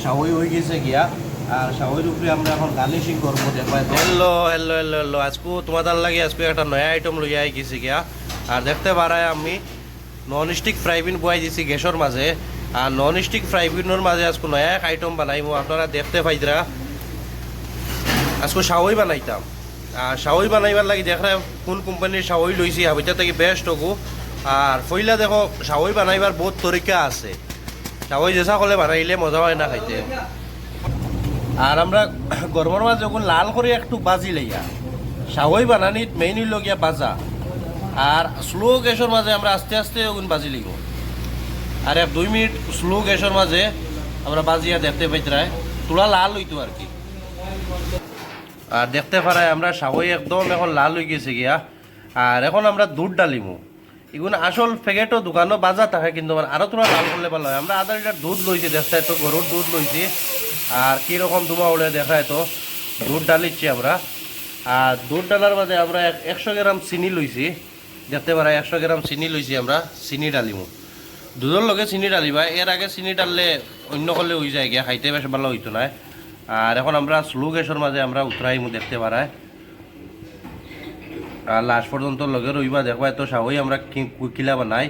সাওই হয়ে গেছে গিয়া আর সাওইর উপরে আমরা এখন গার্নিশিং করবো দেখবা। হ্যালো হ্যালো হ্যালো হ্যালো আজকে তোমাদের লাগে আজকে একটা নয়া আইটেম লইয়া আই গেছি গিয়া। আর দেখতে পারায় আমি নন স্টিক ফ্রাইবিন বয়াই দিছি গ্যাসের মাঝে। আর নন স্টিক ফ্রাইবিনের মাঝে আজকে নয়া এক আইটেম বানাইমু, আপনারা দেখতে পাইতরা। আজকে সাওই বানাইতাম। আর সাওই বানাইবার লাগে দেখা কোন কোম্পানির সাওই লইছি হাবিটা থেকে বেস্ট হবো। আর পইলা দেখো সাওই বানাইবার বহুত তরিকা আছে, সাওই যেসা করলে বানাইলে মজা হয় না খাইতে। আর আমরা গরমের মাঝে যখন লাল করে একটু বাজি লইয়া সাওই বানানিত মেইন হইল গিয়া বাজা। আর স্লো গ্যাসের মাঝে আমরা আস্তে আস্তে ওগুন বাজি লিব। আর 1-2 মিনিট স্লো গ্যাসের মাঝে আমরা বাজিয়া দেখতে পাইতরাই তোলা লাল হইতো আর কি। আর দেখতে পারায় আমরা সাওই একদম এখন লাল হয়ে গেছে গিয়া। আর এখন আমরা দুধ ডালিমু। এগুলো আসল প্যাকেটও দোকানও বাজা থাকে, কিন্তু আরও তোরা লাল করলে ভালো হয়। আমরা আধা লিটার দুধ লইছি, দেখতে তো গরুর দুধ লইছি। আর কীরকম ধুমা উড়ে দেখায় তো দুধ ডালিচ্ছি আমরা। আর দুধ ডালার মাঝে আমরা 100 গ্রাম চিনি লইছি, দেখতে পারা 100 গ্রাম চিনি লইছি আমরা। চিনি ডালিমু, দুধের লগে চিনি ডালিবা। এর আগে চিনি ডাললে অন্য করলে হয়ে যায় গিয়া, খাইতে বেশ ভালো হইতো না। আর এখন আমরা স্লো গ্যাসের মাঝে আমরা উতরাইমু, দেখতে পারায়। আর লাস্ট পর্যন্ত লগে রইবা দেখবা তো সাওই আমরা কিলা বানাই।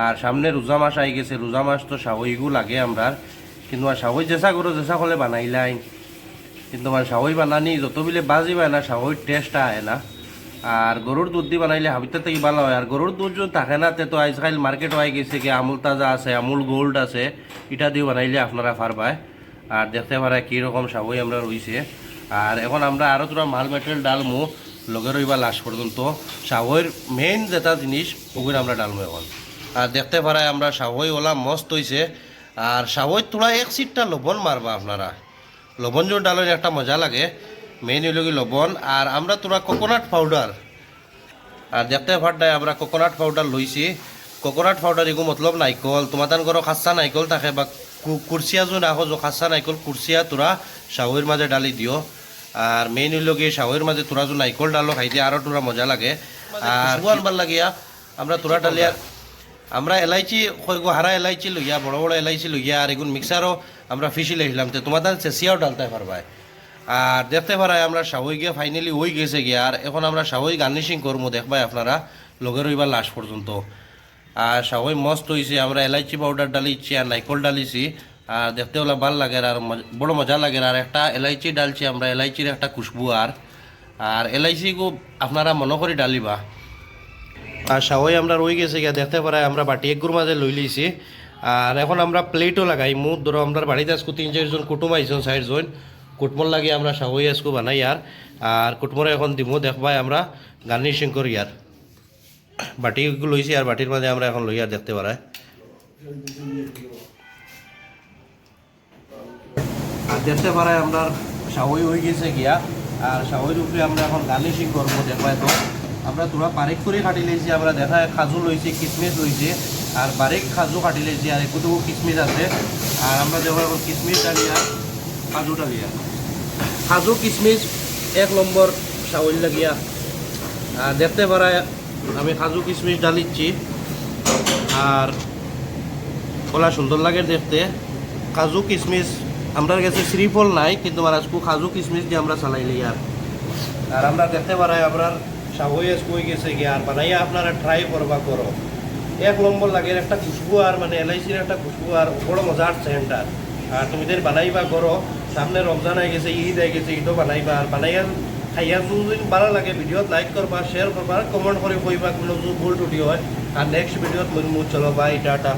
আর সামনে রোজা মাস আই গেছে, রোজা মাস তো সাওইগু লাগে আমরা। কিন্তু আর সাওই যেসা করো যেসা করলে বানাইলাই, কিন্তু আমার সাওই বানানি যত বিলে বাজি পায় না সাওই টেস্ট আয় না। আর গরুর দুধ দিয়ে বানাইলে হাবিতে থেকে ভালো হয়। আর গরুর দুধ যদি থাকে না তে তো আজকাল মার্কেট হয়ে গেছে কি আমুল তাজা আছে, আমুল গোল্ড আছে, এটা দিয়ে বানাইলে আপনারা পারবায়। আর দেখতে পারা কীরকম সাওই আমরা রইছে। আর এখন আমরা আরও তোরা মাল মেটেরিয়াল ডালমু লগে রইবা লাস্ট পর্যন্ত। সাওইর মেইন যেটা জিনিস ওগুলো আমরা ডালমু এখন। আর দেখতে পারায় আমরা সাওই ওলা মস্ত হইছে। আর সাওই তোলা এক সিটটা লবণ মারবা আপনারা, লবণ যদি ডালের একটা মজা লাগে। মেইন হইল কি লবণ। আর আমরা তোরা কোকোনাট পাউডার, আর দেখতে পারটাই আমরা কোকোনাট পাউডার লইছি। কোকোনাট পাউডার এগু মতলব নাইকল, তোমার ঘর খাচ্ছা নাইকল থাকে বা কুরসিয়া যদি রাখো যে খাচ্ছা নাইকল কুরসিয়া তোরা সাওইর মাঝে ডালি দিও। আর মেইন হইল কি সাওইর মাঝে তোরা যদি নাইকল ডালো খাইতে আরও তোরা মজা লাগে। আর আনবার লাগিয়া আমরা তোরা ডালিয়া আমরা এলাইচি হারা এলাইচি লইয়া বড় বড় এলাইচি লইয়া আর এগুন মিক্সারও আমরা ফিসি লাইলাম তো তোমাদের চেঁচিয়াও ডালতে পারবায়। আর দেখতে পারায় আমরা সাওই গিয়ে ফাইনালি ওই গেছে গিয়া। আর এখন আমরা সাওই গার্নিশিং করবো দেখবাই আপনারা লগে রইবার লাস্ট পর্যন্ত। আর সাওই মস্ত হয়েছে, আমরা এলাইচি পাউডার ডালিছি আর নাইকল ডালিছি। আর দেখতে হলে ভাল লাগে আর বড় মজা লাগে। আর একটা এলাইচি ডালছি আমরা, এলাইচির একটা খুশবু। আর এলাইচিগু আপনারা মনে করে ডালিবা। আর সাওই আমরা রয়ে গেছে গিয়া দেখতে পারায় আমরা বাটি একগুর মাঝে লই লইছি। আর এখন আমরা প্লেটও লাগাই মুখ ধরো আমরা বাড়িতে আজকে 3-4 জন কুটুম আইসন, 60 জন কুটমর লাগে আমরা সাওই আজকে বানাই। আর কুটমরে এখন দিমু দেখবাই আমরা গার্নিশিং করি। আর বাটি লইছি আর বাটির মাঝে আমরা এখন লইয়া দেখতে পারাই। আর দেখতে পারাই আমরা সাওই হয়ে গেছে গিয়া। আর সাওইর উপরে আমরা এখন গার্নিশিং করবো দেখবাই তো। আমরা তোরা বারিক করে কাটি লইছি, আমরা দেখায় কাজু লইছি, কিশমিশ লইছি। আর বারিক কাজু কাটি লইছি আর একটুকু কিশমিশ আছে। আর আমরা দেখো এখন কিশমিশ ডালিয়া কাজু ডালিয়া কাজু কিশমিশ 1 নম্বর সাওই লাগিয়া। আর দেখতে পারায় আমি কাজু কিশমিশ ডালিচ্ছি। আর ওলা সুন্দর লাগে দেখতে। কাজু কিশমিশ আমরা কাছে শ্রীফল নাই, কিন্তু আজকে কাজু কিশমিশ দিয়ে আমরা চালাইলি। আর আমরা দেখতে পারাই আপনার সাওই হয়ে গেছে গিয়ে। আর বানাইয়া আপনারা ট্রাই করবা করো, 1 নম্বর লাগে একটা খুশবু। আর মানে এলাইচির একটা খুশবু আর বড় মজার সেন্টার। আর তুমি বানাইবা করো, সামনে রমজান হয়ে গেছে, ঈদ হয়ে গেছে, ঈদও বানাইবা। আর বানাইয়া খাইয়া যদি ভালো লাগে ভিডিওত লাইক করবা, শেয়ার করবা, কমেন্ট করে কইবা কোনো ভুল টুটি হয়। আর নেক্সট ভিডিওত চলো বাই টাটা।